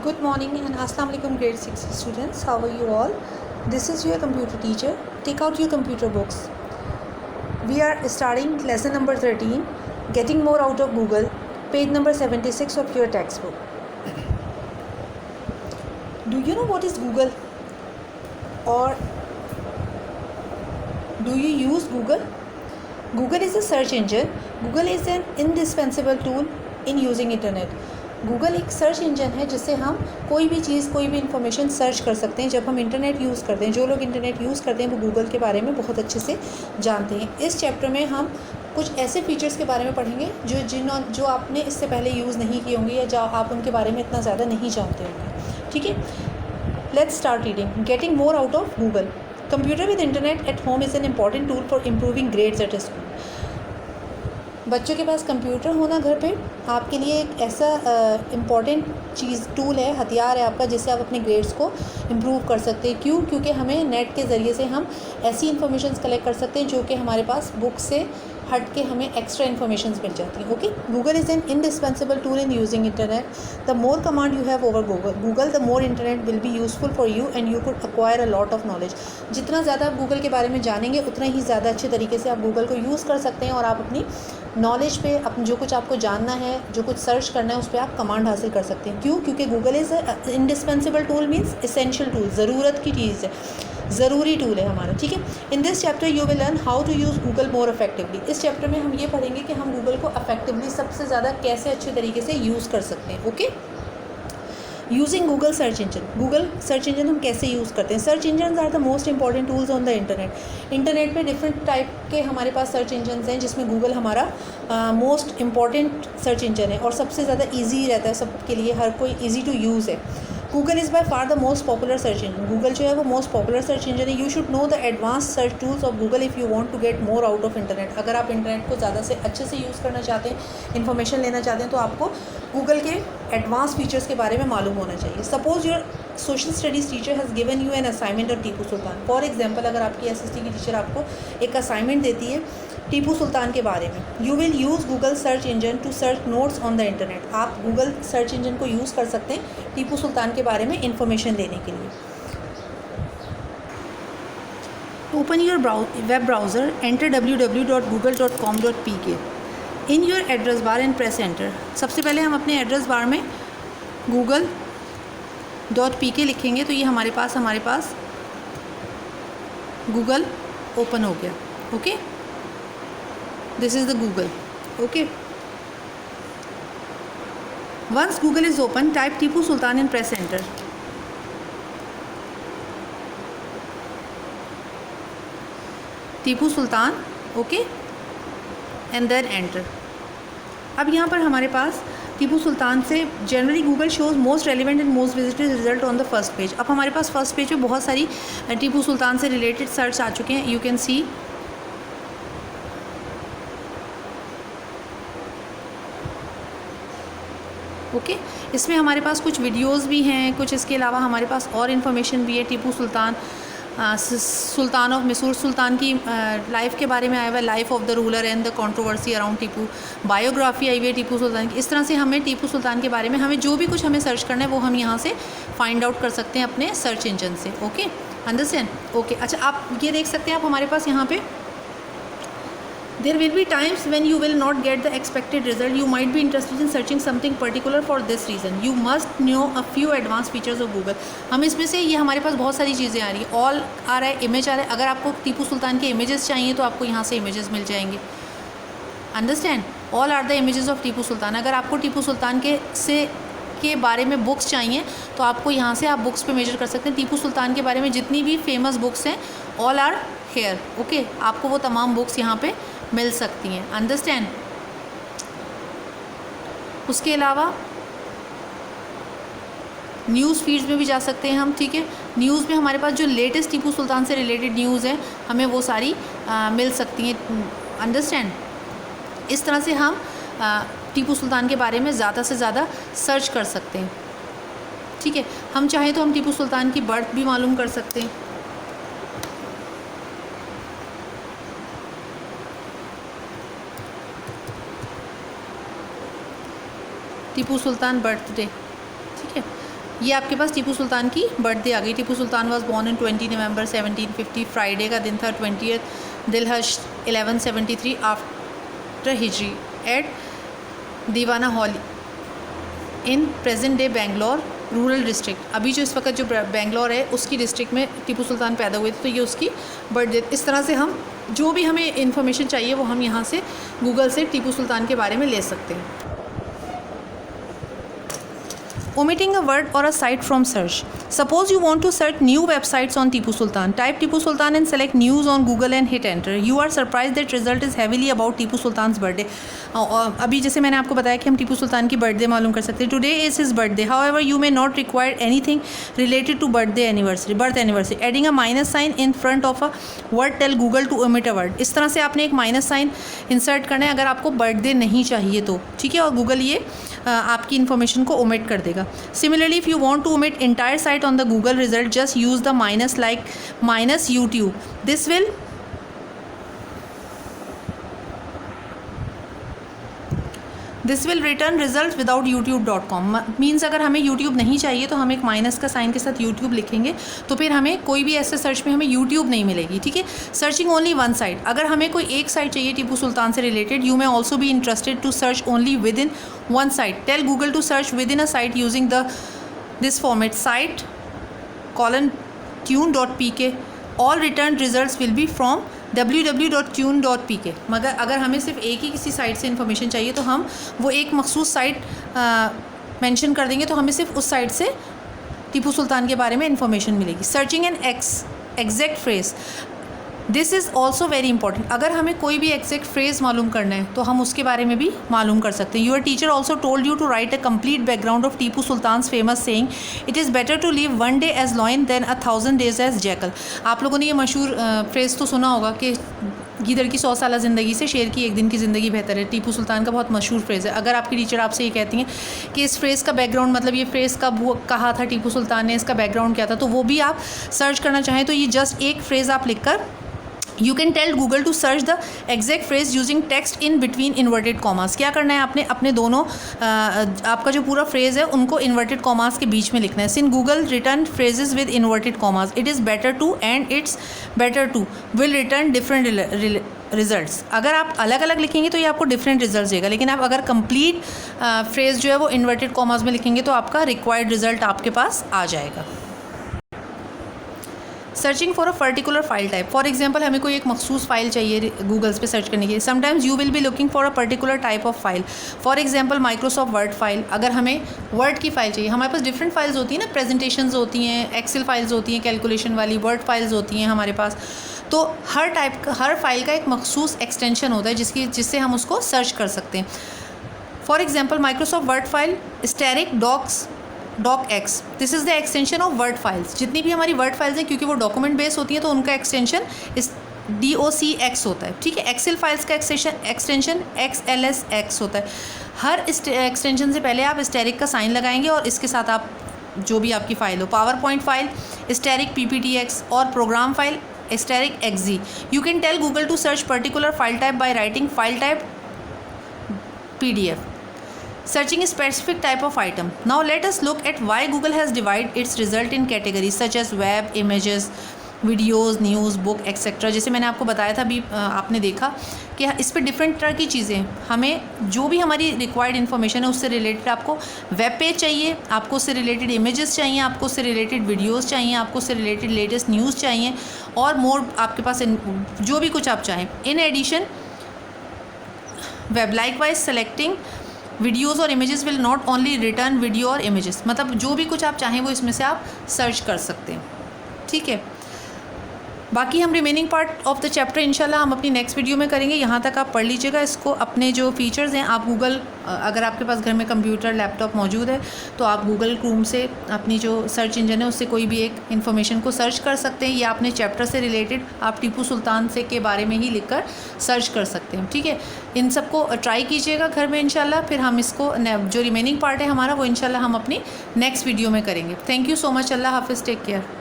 Good morning and Assalamu alaikum grade 6 students. How are you all? This is your computer teacher. Take out your computer books. We are starting lesson number 13, Getting More Out of Google, page number 76 of your textbook. Do you know what is Google? Or do you use Google? Google is a search engine. Google is an indispensable tool in using internet. Google एक search engine है जिससे हम कोई भी चीज़ कोई भी information search कर सकते हैं जब हम इंटरनेट यूज़ करते हैं। जो लोग इंटरनेट यूज़ करते हैं वो गूगल के बारे में बहुत अच्छे से जानते हैं। इस चैप्टर में हम कुछ ऐसे फीचर्स के बारे में पढ़ेंगे जो आपने इससे पहले यूज़ नहीं किए होंगे या जो आप उनके बारे में इतना ज़्यादा नहीं जानते होंगे। ठीक है, let's start reading. Getting more out of Google. Computer with internet at home is an important tool for improving grades at school. बच्चों के पास कंप्यूटर होना घर पे आपके लिए एक ऐसा इम्पॉर्टेंट टूल है, हथियार है आपका, जिससे आप अपने ग्रेड्स को इम्प्रूव कर सकते हैं। क्यों? क्योंकि हमें नेट के ज़रिए से हम ऐसी इन्फॉर्मेशन कलेक्ट कर सकते हैं जो कि हमारे पास बुक से हट के हमें एक्स्ट्रा इन्फॉर्मेशन मिल जाती हैं। Okay, Google is an indispensable tool in using internet. The more command you have over Google the more internet will be useful for you and you could acquire a lot of knowledge. जितना ज़्यादा आप Google के बारे में जानेंगे उतना ही ज़्यादा अच्छे तरीके से आप गूगल को यूज़ कर सकते हैं और आप अपनी नॉलेज पे जो कुछ आपको जानना है, जो कुछ सर्च करना है, उस पर आप कमांड हासिल कर सकते हैं। क्यों? क्योंकि Google is indispensable tool, means essential tool, ज़रूरत की चीज़ है, ज़रूरी टूल है हमारा। ठीक है, in this chapter you will learn how to use Google more effectively. इस चैप्टर में हम ये पढ़ेंगे कि हम गूगल को इफेक्टिवली सबसे ज़्यादा कैसे अच्छे तरीके से यूज़ कर सकते हैं। Okay, using Google search engine. Google search engine हम कैसे यूज़ करते हैं? Search engine are the most important tools on the internet. Internet पे डिफरेंट टाइप के हमारे पास सर्च इंजन हैं जिसमें गूगल हमारा मोस्ट इंपॉर्टेंट सर्च इंजन है और सबसे ज़्यादा ईजी रहता है सबके लिए, हर कोई ईजी टू यूज़ है। Google is by far the most popular search engine. Google जो है वो मोस्ट पॉपुलर सर्च इंजन है। You should know the advance search tools of Google if you want to get more out of internet. अगर आप internet को ज़्यादा से अच्छे से यूज़ करना चाहते हैं, इन्फॉर्मेशन लेना चाहते हैं, तो आपको गूगल के एडवांस फीचर्स के बारे में मालूम होना चाहिए। Suppose your social studies teacher has given you an assignment of Tipu Sultan. For example, अगर आपकी SST की टीचर आपको एक असाइनमेंट देती है टीपू सुल्तान के बारे में, you will use Google search engine to search notes on the internet. आप गूगल सर्च इंजन को यूज़ कर सकते हैं टीपू सुल्तान के बारे में इंफॉर्मेशन लेने के लिए। Open your web browser, enter www.google.com.pk in your address bar and press enter. सबसे पहले हम अपने एड्रेस बार में google.pk लिखेंगे तो ये हमारे पास गूगल ओपन हो गया। Okay, this is the Google. Okay, once Google is open, type Tipu Sultan and press enter. Tipu Sultan, okay, and then enter. अब यहाँ पर हमारे पास टीपू सुल्तान से generally Google shows most relevant and most visited result on the first page. अब हमारे पास first page पे बहुत सारी टीपू सुल्तान से रिलेटेड सर्च आ चुके हैं। यू कैन सी ओके, इसमें हमारे पास कुछ वीडियोस भी हैं, कुछ इसके अलावा हमारे पास और इन्फॉर्मेशन भी है। टीपू सुल्तान, सुल्तान ऑफ मिसूर, सुल्तान की लाइफ के बारे में आया हुआ है, life of the ruler and the controversy around Tipu, biography आई हुई है टीपू सुल्तान की। इस तरह से हमें टीपू सुल्तान के बारे में हमें जो भी कुछ हमें सर्च करना है वो हम यहाँ से फाइंड आउट कर सकते हैं अपने सर्च इंजन से। Okay, understand? ओके, अच्छा, आप ये देख सकते हैं आप हमारे पास यहाँ पे there will be times when you will not get the expected result. You might be interested in searching something particular. For this reason you must know a few advanced features of Google. हम इसमें से ये हमारे पास बहुत सारी चीज़ें आ रही है। ऑल आ रहा है, इमेज आ रहा है। अगर आपको टीपू सुल्तान के इमेजेस चाहिए तो आपको यहाँ से इमेजेस मिल जाएंगे। Understand? All are the images of Tipu Sultan. अगर आपको टीपू सुल्तान के बारे में बुक्स चाहिए तो आपको यहाँ से आप बुक्स पे मेजर कर सकते हैं। टीपू सुल्तान के बारे में जितनी भी फेमस बुक्स हैं ऑल आर हेयर। ओके, आपको वो तमाम बुक्स यहाँ पे मिल सकती हैं। अंडरस्टैंड? उसके अलावा न्यूज़ फीड्स में भी जा सकते हैं हम। ठीक है, न्यूज़ में हमारे पास जो लेटेस्ट टीपू सुल्तान से रिलेटेड न्यूज़ है हमें वो सारी मिल सकती हैं। अंडरस्टैंड? इस तरह से हम टीपू सुल्तान के बारे में ज़्यादा से ज़्यादा सर्च कर सकते हैं। ठीक है, हम चाहें तो हम टीपू सुल्तान की बर्थ भी मालूम कर सकते हैं। टीपू सुल्तान बर्थडे। ठीक है, ये आपके पास टीपू सुल्तान की बर्थडे आ गई। Tipu Sultan was born in 20 November 1750। Friday का दिन था 20 दिलहज 1173 after Hijri at Devanahalli in present day Bangalore rural district. अभी जो इस वक्त जो बेंगलोर है उसकी डिस्ट्रिक्ट में टीपू सुल्तान पैदा हुए थे, तो ये उसकी बर्थडे। इस तरह से हम जो भी हमें इन्फॉर्मेशन चाहिए वो हम यहाँ से गूगल से टीपू सुल्तान के बारे में ले सकते हैं। Omitting a word or a site from search. Suppose you want to search new websites on Tipu Sultan. Type Tipu Sultan and select news on Google and hit enter. You are surprised that result is heavily about Tipu Sultan's birthday. अभी जैसे मैंने आपको बताया कि हम टीपू सुल्तान की birthday मालूम कर सकते हैं। Today is his birthday, however you may not require anything related to birth anniversary. Adding a minus sign in front of a word tell Google to omit a word. इस तरह से आपने एक माइनस साइन इंसर्ट करना है अगर आपको birthday नहीं चाहिए तो, ठीक है, और गूगल ये आपकी इन्फॉर्मेशन को ओमिट कर देगा। Similarly if you want to omit entire site on the Google result, just use the minus like minus YouTube. This will return result without youtube.com। Means अगर हमें यूट्यूब नहीं चाहिए तो हम एक माइनस का साइन के साथ यूट्यूब लिखेंगे तो फिर हमें कोई भी ऐसे सर्च में हमें यूट्यूब नहीं मिलेगी, ठीक है। Searching only one site. अगर हमें कोई एक साइट चाहिए टीपू सुल्तान से related, you may also be interested to search only within one site. Tell Google to search within a site using this format site :tune.pk। All return results will be from www.tune.pk। मगर अगर हमें सिर्फ एक ही किसी site से information चाहिए तो हम वो एक मखसूस साइट मेंशन कर देंगे, तो हमें सिर्फ उस साइट से टीपू सुल्तान के बारे में इन्फॉर्मेशन मिलेगी। Searching an exact phrase, this is also very important. अगर हमें कोई भी एग्जैक्ट फ्रेज मालूम करना है तो हम उसके बारे में भी मालूम कर सकते हैं। Your teacher also told you to write a complete background of Tipu Sultan's famous saying, it is better to live one day as lion than 1000 days as jackal. आप लोगों ने ये मशहूर फ्रेज़ तो सुना होगा कि गीदड़ की 100 साल ज़िंदगी से शेर की एक दिन की ज़िंदगी बेहतर है। टीपू सुल्तान का बहुत मशहूर फ्रेज़ है। अगर आपकी टीचर आपसे ये कहती हैं कि इस फ्रेज़ का बैकग्राउंड, मतलब ये फ्रेज़ कब वो कहा था टीपू सुल्तान ने, इसका बैकग्राउंड क्या था, तो वो भी आप सर्च करना चाहें तो ये जस्ट एक फ्रेज़ आप लिख कर you can tell Google to search the exact phrase using text in between inverted commas. क्या करना है आपने, अपने दोनों आपका जो पूरा फ्रेज़ है उनको इन्वर्टेड कॉमास के बीच में लिखना है। Since Google return phrases with inverted commas, it is better to and it's better to will return different results. अगर आप अलग अलग लिखेंगे तो ये आपको डिफरेंट रिजल्ट देगा, लेकिन आप अगर कंप्लीट फ्रेज़ जो है वो इन्वर्टेड कॉमास में लिखेंगे तो आपका रिक्वायर्ड रिजल्ट आपके पास आ जाएगा। Searching for a particular file type, for example हमें कोई एक मखसूस फाइल चाहिए गूगल्स पे सर्च करने के लिए। Sometimes you will be looking for a particular type of file, for example Microsoft word file. अगर हमें वर्ड की फ़ाइल चाहिए, हमारे पास डिफरेंट फाइल्स होती हैं ना, प्रेजेंटेशंस होती हैं, एक्सेल फाइल्स होती हैं कैलकुलेशन वाली, वर्ड फाइल्स होती हैं हमारे पास। तो हर फाइल का एक मखसूस एक्सटेंशन होता है जिससे हम उसको सर्च कर सकते हैं। For example Microsoft word file static docx, this is the extension of word files. जितनी भी हमारी वर्ड फाइल्स हैं, क्योंकि वो डॉक्यूमेंट बेस होती हैं तो उनका एक्सटेंशन इस docx होता है, ठीक है। एक्सेल फाइल्स का एक्सटेंशन xlsx होता है। हर एक्सटेंशन से पहले आप स्टैटिक का साइन लगाएंगे और इसके साथ आप जो भी आपकी फ़ाइल हो, power point file static pptx और program file static xz। You can tell Google to search particular file type by writing file type pdf। Searching a specific type of item. Now let us look at why Google has divided its result in categories such as web, images, videos, news, book etcetera. जैसे मैंने आपको बताया था अभी, आपने देखा कि इस पर डिफरेंट तरह की चीज़ें, हमें जो भी हमारी रिक्वायर्ड इन्फॉर्मेशन है उससे रिलेटेड आपको वेब पेज चाहिए, आपको उससे रिलेटेड इमेजेस चाहिए, आपको उससे रिलेटेड वीडियोज़ चाहिए, आपको उससे रिलेटेड लेटेस्ट न्यूज़ चाहिए और मोर आपके पास जो भी कुछ आप चाहें। In addition web likewise selecting videos और images will not only return video और इमेजेस, मतलब जो भी कुछ आप चाहें वो इसमें से आप सर्च कर सकते हैं, ठीक है। बाकी हम remaining part of the chapter इंशाल्लाह हम अपनी नेक्स्ट वीडियो में करेंगे। यहाँ तक आप पढ़ लीजिएगा इसको। अपने जो फीचर्स हैं आप गूगल, अगर आपके पास घर में कंप्यूटर लैपटॉप मौजूद है तो आप गूगल क्रोम से अपनी जो सर्च इंजन है उससे कोई भी एक इन्फॉर्मेशन को सर्च कर सकते हैं, या अपने चैप्टर से रिलेटेड आप टीपू सुल्तान से के बारे में ही लिखकर सर्च कर सकते हैं, ठीक है। इन सबको ट्राई कीजिएगा घर में इंशाल्लाह। फिर हम इसको जो रिमेनिंग पार्ट है हमारा वो इंशाल्लाह हम अपनी नेक्स्ट वीडियो में करेंगे। Thank you so much. अल्लाह हाफिज़, टेक केयर।